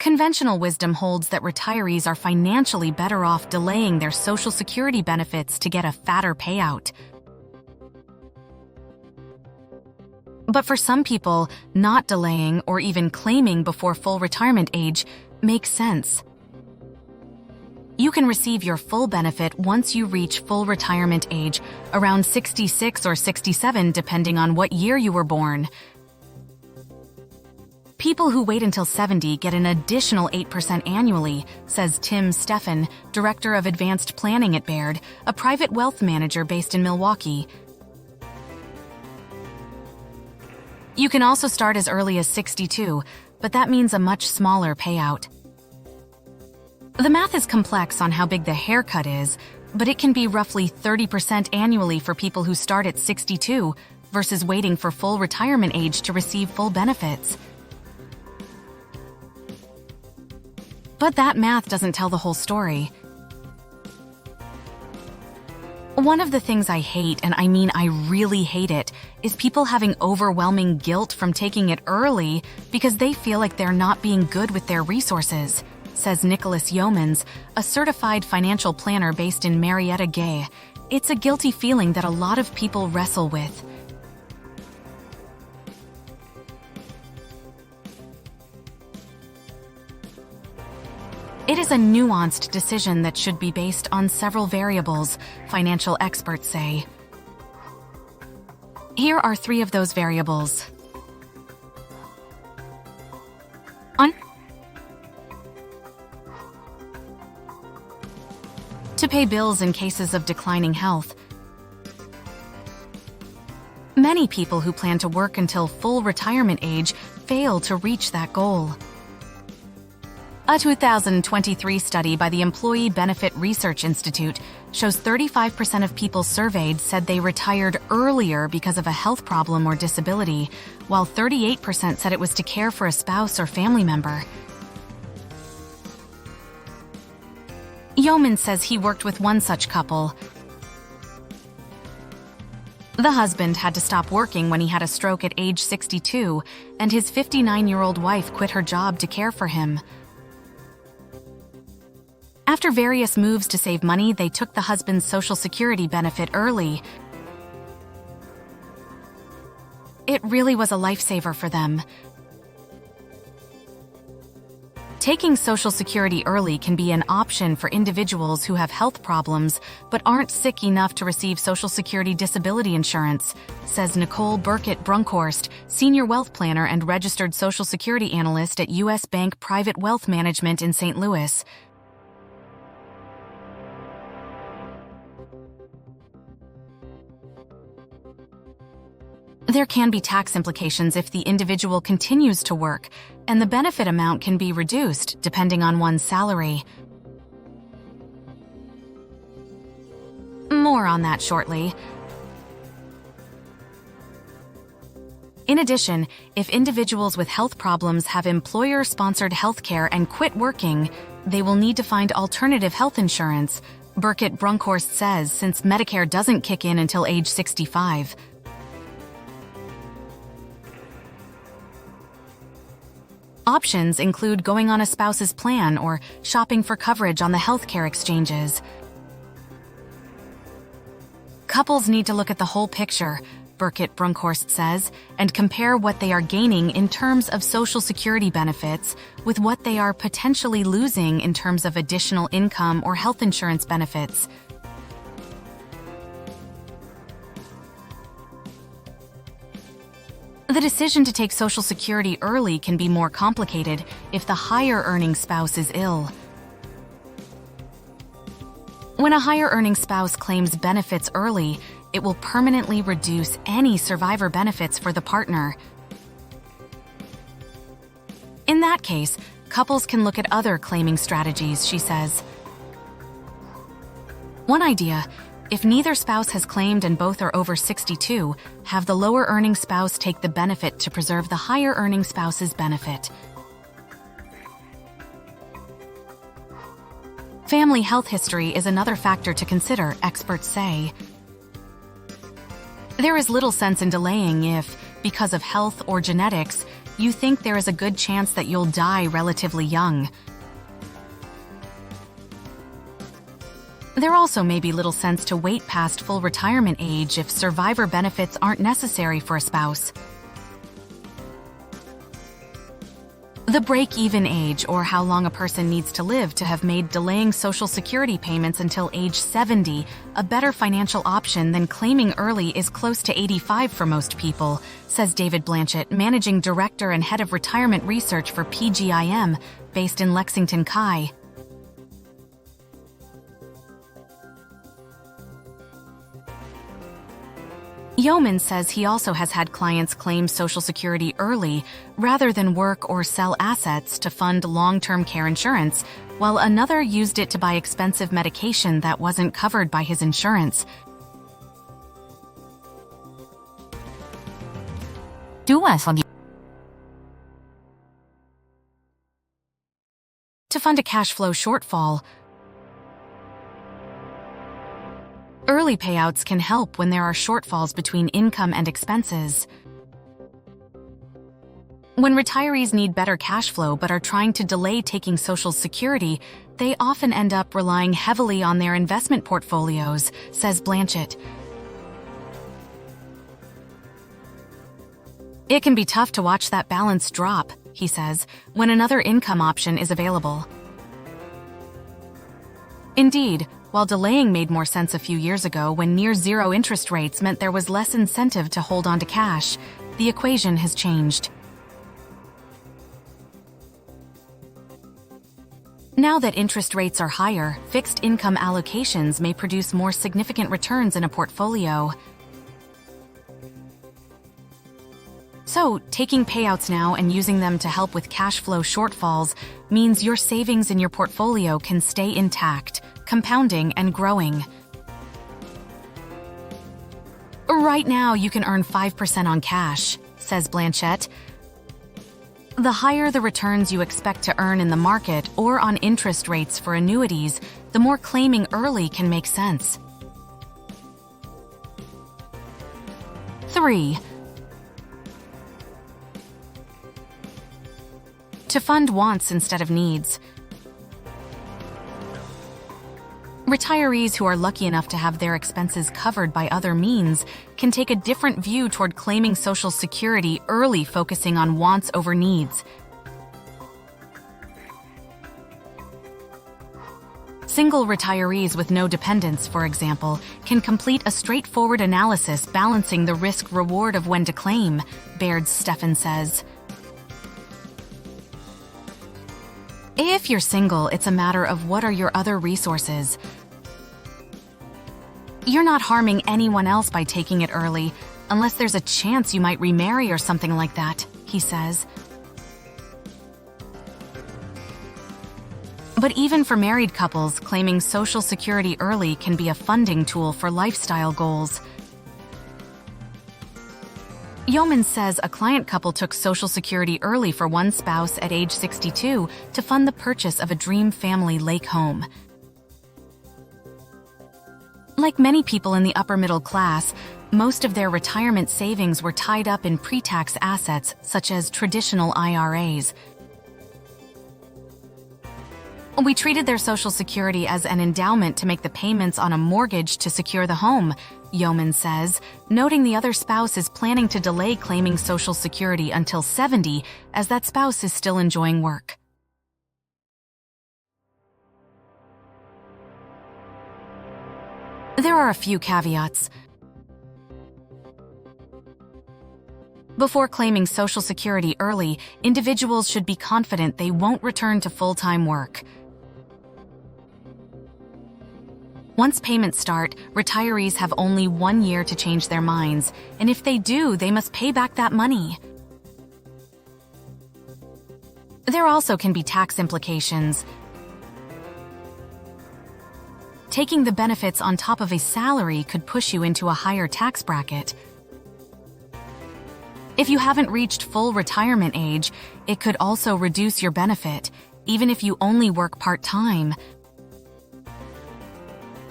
Conventional wisdom holds that retirees are financially better off delaying their Social Security benefits to get a fatter payout. But for some people, not delaying or even claiming before full retirement age makes sense. You can receive your full benefit once you reach full retirement age, around 66 or 67 depending on what year you were born. People who wait until 70 get an additional 8% annually, says Tim Steffen, Director of Advanced Planning at Baird, a private wealth manager based in Milwaukee. You can also start as early as 62, but that means a much smaller payout. The math is complex on how big the haircut is, but it can be roughly 30% annually for people who start at 62 versus waiting for full retirement age to receive full benefits. But that math doesn't tell the whole story. One of the things I hate, and I mean I really hate it, is people having overwhelming guilt from taking it early because they feel like they're not being good with their resources, says Nicholas Yeomans, a certified financial planner based in Marietta, Gay. It's a guilty feeling that a lot of people wrestle with. It is a nuanced decision that should be based on several variables, financial experts say. Here are 3 of those variables. 1. To pay bills in cases of declining health. Many people who plan to work until full retirement age fail to reach that goal. A 2023 study by the Employee Benefit Research Institute shows 35% of people surveyed said they retired earlier because of a health problem or disability, while 38% said it was to care for a spouse or family member. Yeoman says he worked with one such couple. The husband had to stop working when he had a stroke at age 62, and his 59-year-old wife quit her job to care for him. After various moves to save money, they took the husband's Social Security benefit early. It really was a lifesaver for them. Taking Social Security early can be an option for individuals who have health problems but aren't sick enough to receive Social Security disability insurance, says Nicole Burkett-Brunkhorst, Senior Wealth Planner and Registered Social Security Analyst at U.S. Bank Private Wealth Management in St. Louis. There can be tax implications if the individual continues to work, and the benefit amount can be reduced depending on one's salary. More on that shortly. In addition, if individuals with health problems have employer-sponsored healthcare and quit working, they will need to find alternative health insurance, Burkett-Brunkhorst says, since Medicare doesn't kick in until age 65. Options include going on a spouse's plan or shopping for coverage on the healthcare exchanges. Couples need to look at the whole picture, Burkett-Brunkhorst says, and compare what they are gaining in terms of Social Security benefits with what they are potentially losing in terms of additional income or health insurance benefits. The decision to take Social Security early can be more complicated if the higher-earning spouse is ill. When a higher-earning spouse claims benefits early, it will permanently reduce any survivor benefits for the partner. In that case, couples can look at other claiming strategies, she says. One idea: if neither spouse has claimed and both are over 62, have the lower-earning spouse take the benefit to preserve the higher-earning spouse's benefit. Family health history is another factor to consider, experts say. There is little sense in delaying if, because of health or genetics, you think there is a good chance that you'll die relatively young. There also may be little sense to wait past full retirement age if survivor benefits aren't necessary for a spouse. The break-even age, or how long a person needs to live to have made delaying Social Security payments until age 70 a better financial option than claiming early, is close to 85 for most people, says David Blanchett, Managing Director and Head of Retirement Research for PGIM, based in Lexington, CA. Yeoman says he also has had clients claim Social Security early rather than work or sell assets to fund long-term care insurance, while another used it to buy expensive medication that wasn't covered by his insurance. To fund a cash flow shortfall. Early payouts can help when there are shortfalls between income and expenses. When retirees need better cash flow but are trying to delay taking Social Security, they often end up relying heavily on their investment portfolios, says Blanchett. It can be tough to watch that balance drop, he says, when another income option is available. Indeed, while delaying made more sense a few years ago when near-zero interest rates meant there was less incentive to hold on to cash, the equation has changed. Now that interest rates are higher, fixed income allocations may produce more significant returns in a portfolio. So, taking payouts now and using them to help with cash flow shortfalls means your savings in your portfolio can stay intact, compounding and growing. Right now, you can earn 5% on cash, says Blanchett. The higher the returns you expect to earn in the market or on interest rates for annuities, the more claiming early can make sense. 3. To fund wants instead of needs. Retirees who are lucky enough to have their expenses covered by other means can take a different view toward claiming Social Security early, focusing on wants over needs. Single retirees with no dependents, for example, can complete a straightforward analysis balancing the risk-reward of when to claim, Baird's Stefan says. If you're single, it's a matter of what are your other resources. You're not harming anyone else by taking it early, unless there's a chance you might remarry or something like that, he says. But even for married couples, claiming Social Security early can be a funding tool for lifestyle goals. Yeoman says a client couple took Social Security early for one spouse at age 62 to fund the purchase of a dream family lake home. Like many people in the upper middle class, most of their retirement savings were tied up in pre-tax assets such as traditional IRAs. We treated their Social Security as an endowment to make the payments on a mortgage to secure the home, Yeoman says, noting the other spouse is planning to delay claiming Social Security until 70, as that spouse is still enjoying work. There are a few caveats. Before claiming Social Security early, individuals should be confident they won't return to full-time work. Once payments start, retirees have only 1 year to change their minds, and if they do, they must pay back that money. There also can be tax implications. Taking the benefits on top of a salary could push you into a higher tax bracket. If you haven't reached full retirement age, it could also reduce your benefit, even if you only work part-time.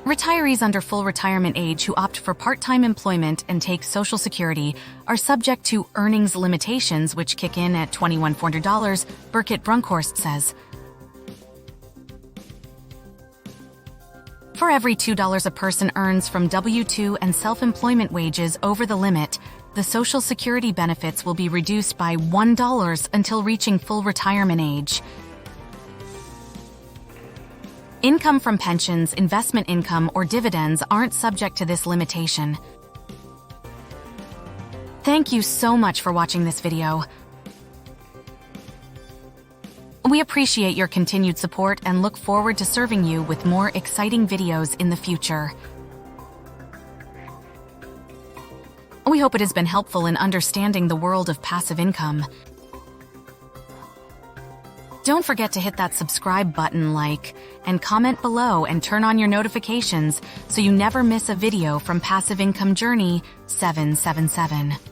Retirees under full retirement age who opt for part-time employment and take Social Security are subject to earnings limitations which kick in at $21,400, Birgit Brunkhorst says. For every $2 a person earns from W-2 and self-employment wages over the limit, the Social Security benefits will be reduced by $1 until reaching full retirement age. Income from pensions, investment income, or dividends aren't subject to this limitation. Thank you so much for watching this video. We appreciate your continued support and look forward to serving you with more exciting videos in the future. We hope it has been helpful in understanding the world of passive income. Don't forget to hit that subscribe button, like, and comment below and turn on your notifications so you never miss a video from Passive Income Journey 777.